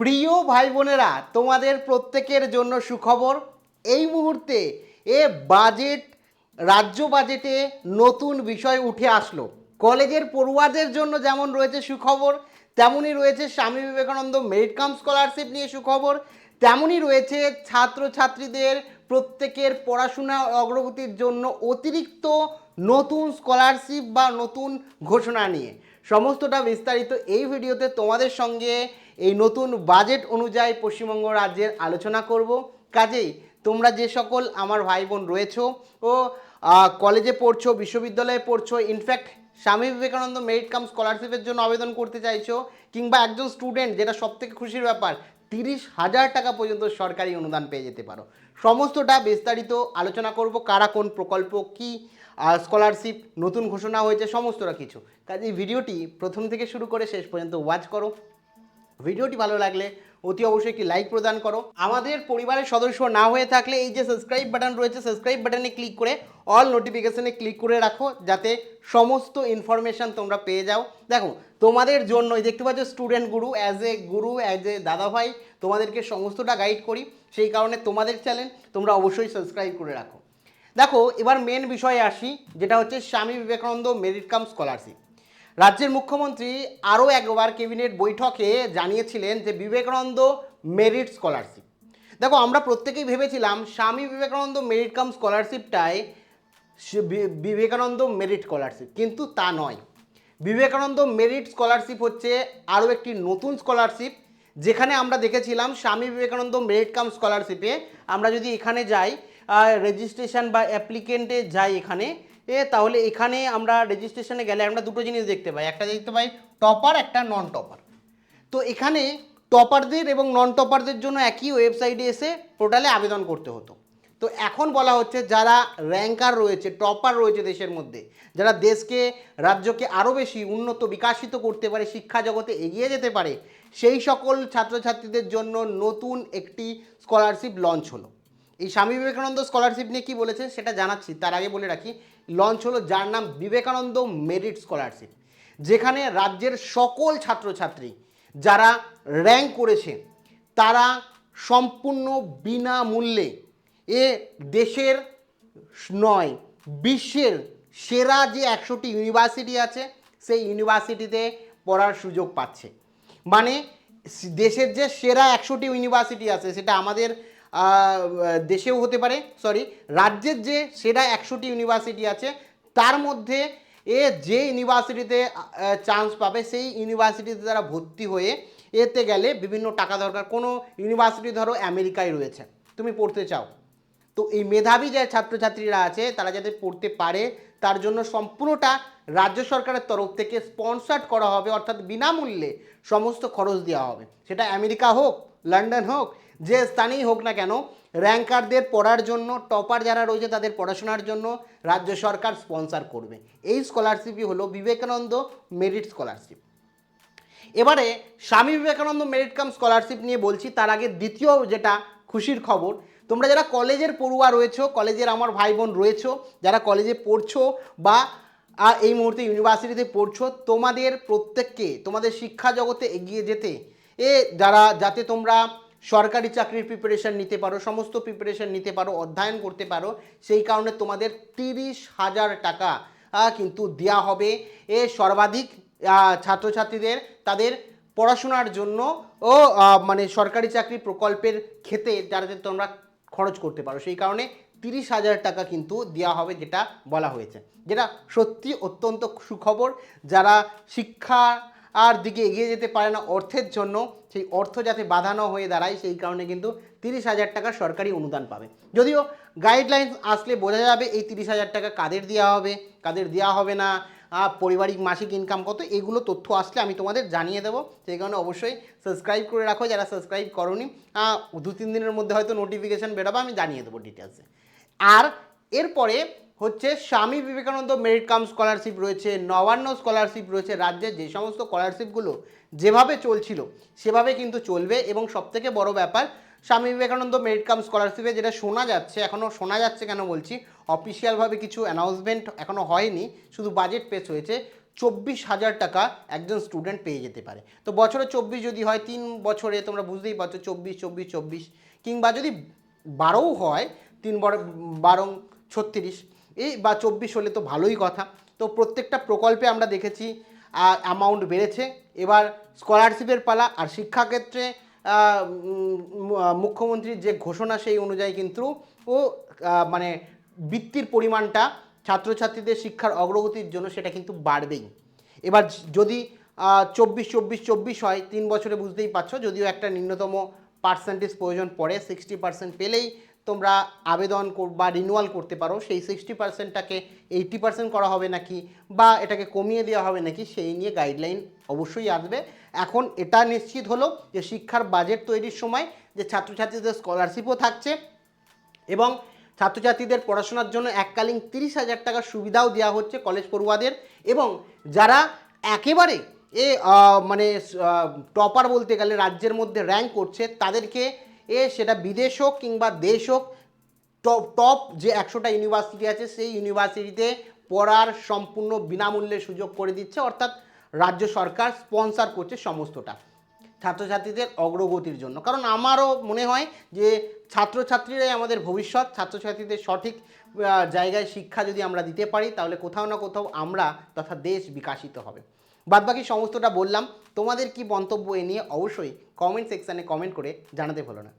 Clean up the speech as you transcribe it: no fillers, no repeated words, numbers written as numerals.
প্রিয় ভাই বোনেরা, তোমাদের প্রত্যেকের জন্য সুখবর। এই মুহূর্তে বাজেট, রাজ্য বাজেটে নতুন বিষয় উঠে আসলো। কলেজের পড়ুয়াদের জন্য যেমন রয়েছে সুখবর, তেমনই রয়েছে স্বামী বিবেকানন্দ মেরিট কাম স্কলারশিপ নিয়ে সুখবর, তেমনই রয়েছে ছাত্রছাত্রীদের প্রত্যেকের পড়াশোনা অগ্রগতির জন্য অতিরিক্ত নতুন স্কলারশিপ বা নতুন ঘোষণা নিয়ে সমস্তটা বিস্তারিত এই ভিডিওতে তোমাদের সঙ্গে এই নতুন বাজেট অনুযায়ী পশ্চিমবঙ্গ রাজ্যের আলোচনা করব। কাজেই তোমরা যে সকল আমার ভাই বোন রয়েছো ও কলেজে পড়ছো, বিশ্ববিদ্যালয়ে পড়ছো, ইনফ্যাক্ট স্বামী বিবেকানন্দ মেরিট কাম স্কলারশিপের জন্য আবেদন করতে চাইছো, কিংবা একজন স্টুডেন্ট, যেটা সবথেকে খুশির ব্যাপার, 30,000 টাকা পর্যন্ত সরকারি অনুদান পেয়ে যেতে পারো। সমস্তটা বিস্তারিত আলোচনা করব, কারা কোন প্রকল্প কি স্কলারশিপ নতুন ঘোষণা হয়েছে, সমস্তটা কিছু। কাজে এই ভিডিওটি প্রথম থেকে শুরু করে শেষ পর্যন্ত ওয়াচ করো। ভিডিওটি ভালো লাগলে অতি অবশ্যই একটি লাইক প্রদান করো। আমাদের পরিবারের সদস্য না হয়ে থাকলে এই যে সাবস্ক্রাইব বাটন রয়েছে, সাবস্ক্রাইব বাটনে ক্লিক করে অল নোটিফিকেশনে ক্লিক করে রাখো, যাতে সমস্ত ইনফরমেশান তোমরা পেয়ে যাও। দেখো, তোমাদের জন্যই দেখতে পাচ্ছ স্টুডেন্ট গুরু, অ্যাজ এ দাদা ভাই তোমাদেরকে সমস্তটা গাইড করি, সেই কারণে তোমাদের চ্যানেল তোমরা অবশ্যই সাবস্ক্রাইব করে রাখো। দেখো, এবার মেন বিষয়ে আসি, যেটা হচ্ছে স্বামী বিবেকানন্দ মেরিট কাম স্কলারশিপ। রাজ্যের মুখ্যমন্ত্রী আরও একবার ক্যাবিনেট বৈঠকে জানিয়েছিলেন যে বিবেকানন্দ মেরিট স্কলারশিপ। দেখো, আমরা প্রত্যেকেই ভেবেছিলাম স্বামী বিবেকানন্দ মেরিট কাম স্কলারশিপটাই বিবেকানন্দ মেরিট স্কলারশিপ, কিন্তু তা নয়। বিবেকানন্দ মেরিট স্কলারশিপ হচ্ছে আরও একটি নতুন স্কলারশিপ, যেখানে আমরা দেখেছিলাম স্বামী বিবেকানন্দ মেরিট কাম স্কলারশিপে আমরা যদি এখানে যাই, রেজিস্ট্রেশন বা অ্যাপ্লিকেন্টে যাই এখানে, তাহলে এখানে আমরা রেজিস্ট্রেশনে গেলে আমরা দুটো জিনিস দেখতে পাই, একটা দেখতে পাই টপার, একটা নন টপার। তো এখানে টপারদের এবং নন টপারদের জন্য একই ওয়েবসাইটে এসে পোর্টালে আবেদন করতে হতো। তো এখন বলা হচ্ছে যারা র্যাঙ্কার রয়েছে, টপার রয়েছে দেশের মধ্যে, যারা দেশকে, রাজ্যকে আরও বেশি উন্নত বিকাশিত করতে পারে, শিক্ষা জগতে এগিয়ে যেতে পারে, সেই সকল ছাত্রছাত্রীদের জন্য নতুন একটি স্কলারশিপ লঞ্চ হলো। এই স্বামী বিবেকানন্দ স্কলারশিপ নিয়ে কী বলেছে সেটা জানাচ্ছি, তার আগে বলে রাখি, লঞ্চ হলো যার নাম বিবেকানন্দ মেরিট স্কলারশিপ, যেখানে রাজ্যের সকল ছাত্রছাত্রী যারা র্যাঙ্ক করেছে তারা সম্পূর্ণ বিনামূল্যে দেশের নয়, বিশ্বের সেরা যে 100টি ইউনিভার্সিটি আছে সেই ইউনিভার্সিটিতে পড়ার সুযোগ পাচ্ছে। মানে দেশের যে সেরা 100টি ইউনিভার্সিটি আছে, সেটা আমাদের দেশেও হতে পারে, রাজ্যের যে সেরা 100টি ইউনিভার্সিটি আছে তার মধ্যে যে ইউনিভার্সিটিতে চান্স পাবে সেই ইউনিভার্সিটিতে তারা ভর্তি হয়ে এতে গেলে বিভিন্ন টাকা দরকার। কোনো ইউনিভার্সিটি ধরো আমেরিকায় রয়েছে, তুমি পড়তে চাও, তো এই মেধাবী যে ছাত্রছাত্রীরা আছে তারা যাতে পড়তে পারে তার জন্য সম্পূর্ণটা রাজ্য সরকারের তরফ থেকে স্পন্সার্ড করা হবে, অর্থাৎ বিনামূল্যে সমস্ত খরচ দেওয়া হবে। সেটা আমেরিকা হোক, লন্ডন হোক, যে স্থানেই হোক না কেন, র্যাঙ্কারদের পড়ার জন্য, টপার যারা রয়েছে তাদের পড়াশোনার জন্য রাজ্য সরকার স্পন্সার করবে। এই স্কলারশিপই হলো বিবেকানন্দ মেরিট স্কলারশিপ। এবারে স্বামী বিবেকানন্দ মেরিট কাম স্কলারশিপ নিয়ে বলছি, তার আগে দ্বিতীয় যেটা খুশির খবর, তোমরা যারা কলেজের পড়ুয়া রয়েছো, কলেজের আমার ভাই বোন রয়েছো, যারা কলেজে পড়ছো বা এই মুহূর্তে ইউনিভার্সিটিতে পড়ছো, তোমাদের প্রত্যেককে তোমাদের শিক্ষা জগতে এগিয়ে যেতে যাতে তোমরা সরকারি চাকরির প্রিপারেশান নিতে পারো, সমস্ত প্রিপারেশান নিতে পারো, অধ্যয়ন করতে পারো, সেই কারণে তোমাদের 30,000 টাকা কিন্তু দেওয়া হবে সর্বাধিক ছাত্রছাত্রীদের তাদের পড়াশোনার জন্য ও মানে সরকারি চাকরি প্রকল্পের ক্ষেত্রে যাতে তোমরা খরচ করতে পারো, সেই কারণে 30,000 টাকা কিন্তু দেওয়া হবে, যেটা বলা হয়েছে, যেটা সত্যি অত্যন্ত সুখবর। যারা শিক্ষা আর দিকে এগিয়ে যেতে পারে না অর্থের জন্য, সেই অর্থ যাতে বাধা না হয়ে দাঁড়ায়, সেই কারণে কিন্তু 30,000 টাকা সরকারি অনুদান পাবে। যদিও গাইডলাইন্স আসলে বোঝা যাবে এই 30,000 টাকা কাদের দেওয়া হবে, কাদের দেওয়া হবে না, পারিবারিক মাসিক ইনকাম কত, এগুলো তথ্য আসলে আমি তোমাদের জানিয়ে দেবো। সেই কারণে অবশ্যই সাবস্ক্রাইব করে রাখো, যারা সাবস্ক্রাইব করোনি, 2-3 দিনের মধ্যে হয়তো নোটিফিকেশান বেরোবে, আমি জানিয়ে দেবো ডিটেলসে। আর এরপরে হচ্ছে স্বামী বিবেকানন্দ মেরিট কাম স্কলারশিপ রয়েছে, নবান্ন স্কলারশিপ রয়েছে। রাজ্যের যে সমস্ত স্কলারশিপগুলো যেভাবে চলছিল সেভাবে কিন্তু চলবে। এবং সবথেকে বড় ব্যাপার, স্বামী বিবেকানন্দ মেরিট কাম স্কলারশিপে যেটা শোনা যাচ্ছে, এখনও শোনা যাচ্ছে কেন বলছি, অফিসিয়ালভাবে কিছু অ্যানাউন্সমেন্ট এখনও হয়নি, শুধু বাজেট পেশ হয়েছে, 24,000 টাকা একজন স্টুডেন্ট পেয়ে যেতে পারে। তো বছরে 24 যদি হয়, 3 বছরে তোমরা বুঝতেই পারছো 24 24 24, কিংবা যদি 12ও হয়, 3 12 36, এই বা 24 হলে তো ভালোই কথা। তো প্রত্যেকটা প্রকল্পে আমরা দেখেছি অ্যামাউন্ট বেড়েছে। এবার স্কলারশিপের পালা। আর শিক্ষাক্ষেত্রে মুখ্যমন্ত্রীর যে ঘোষণা সেই অনুযায়ী কিন্তু ও মানে বৃত্তির পরিমাণটা ছাত্রছাত্রীদের শিক্ষার অগ্রগতির জন্য সেটা কিন্তু বাড়বেই। এবার যদি 24 24 24 হয়, 3 বছরে বুঝতেই পারছো, যদিও একটা নিম্নতম পার্সেন্টেজ প্রয়োজন পড়ে, 60% পেলেই তোমরা আবেদন বা রিনিউয়াল করতে পারো। সেই 60%টাকে 80% করা হবে নাকি, বা এটাকে কমিয়ে দেওয়া হবে নাকি, সেই নিয়ে গাইডলাইন অবশ্যই আসবে। এখন এটা নিশ্চিত হলো যে শিক্ষার বাজেট তৈরির সময় যে ছাত্রছাত্রীদের স্কলারশিপও থাকছে, এবং ছাত্রছাত্রীদের পড়াশোনার জন্য এককালীন 30,000 টাকার সুবিধাও দেওয়া হচ্ছে কলেজ পড়ুয়াদের। এবং যারা একেবারে মানে টপার বলতে গেলে রাজ্যের মধ্যে র্যাঙ্ক করছে, তাদেরকে সেটা বিদেশ হোক কিংবা দেশ হোক, টপ যে 100টা ইউনিভার্সিটি আছে সেই ইউনিভার্সিটিতে পড়ার সম্পূর্ণ বিনামূল্যে সুযোগ করে দিচ্ছে। অর্থাৎ রাজ্য সরকার স্পন্সর করছে সমস্তটা ছাত্রছাত্রীদের অগ্রগতির জন্য। কারণ আমারও মনে হয় যে ছাত্রছাত্রীরাই আমাদের ভবিষ্যৎ। ছাত্রছাত্রীদের সঠিক জায়গায় শিক্ষা যদি আমরা দিতে পারি, তাহলে কোথাও না কোথাও আমরা তথা দেশ বিকশিত হবে। বাদবাকি সমস্তটা বললাম। তোমাদের কি মন্তব্য এ নিয়ে অবশ্যই কমেন্ট সেকশানে কমেন্ট করে জানাতে ভুলো না।